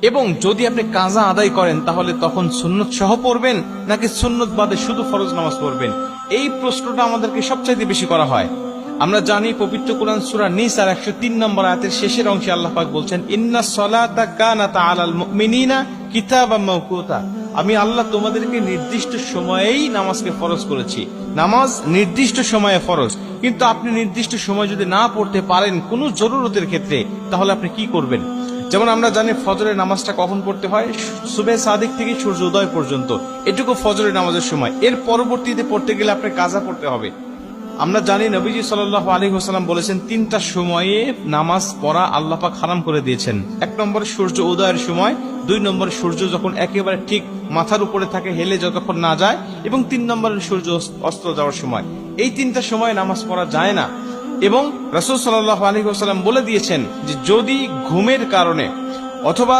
এবং যদি আপনি কাজা আদায় করেন তাহলে তখন সুন্নত সহ পড়বেন নাকি সুন্নত বাদে শুধু ফরজ নামাজ পড়বেন? এই প্রশ্নটা আমাদেরকে সবচাইতে বেশি করা হয়। আমরা জানি পবিত্র কোরআন সূরা নিসার 103 নম্বর আয়াতের শেষের অংশে আল্লাহ পাক বলছেন, ইন্নাস সালাতা কানাত আলাল মুমিনিনা কিতাবাম মাওকুতা। আমি আল্লাহ তোমাদেরকে নির্দিষ্ট সময়েই নামাজকে ফরজ করেছি। নামাজ নির্দিষ্ট সময়ে ফরজ, কিন্তু আপনি নির্দিষ্ট সময় যদি না পড়তে পারেন কোনো জরুরতের ক্ষেত্রে, তাহলে আপনি কি করবেন? যেমন আমরা জানি ফজরের নামাজটা কখন পড়তে হয়? সুবে সাদিক থেকে সূর্য উদয় পর্যন্ত, এটুকু ফজরের নামাজের সময়। এর পরবর্তীতে পড়তে গেলে আপনি কাজা পড়তে হবে। আমরা জানি নবীজি সাল্লাল্লাহু আলাইহি ওয়াসাল্লাম বলেছেন, তিনটা সময়ে নামাজ পড়া আল্লাহ পাক হারাম করে দিয়েছেন। 1 নম্বরে সূর্য উদয়ের সময়, 2 নম্বরে সূর্য যখন একেবারে ঠিক মাথার উপরে থাকে, হেলে যতক্ষণ না যায়, এবং 3 নম্বরে সূর্য অস্ত যাওয়ার সময়। এই তিনটা সময় নামাজ পড়া যায় না। এবং রাসূল সাল্লাল্লাহু আলাইহি ওয়াসাল্লাম বলে দিয়েছেন যে যদি ঘুমের কারণে অথবা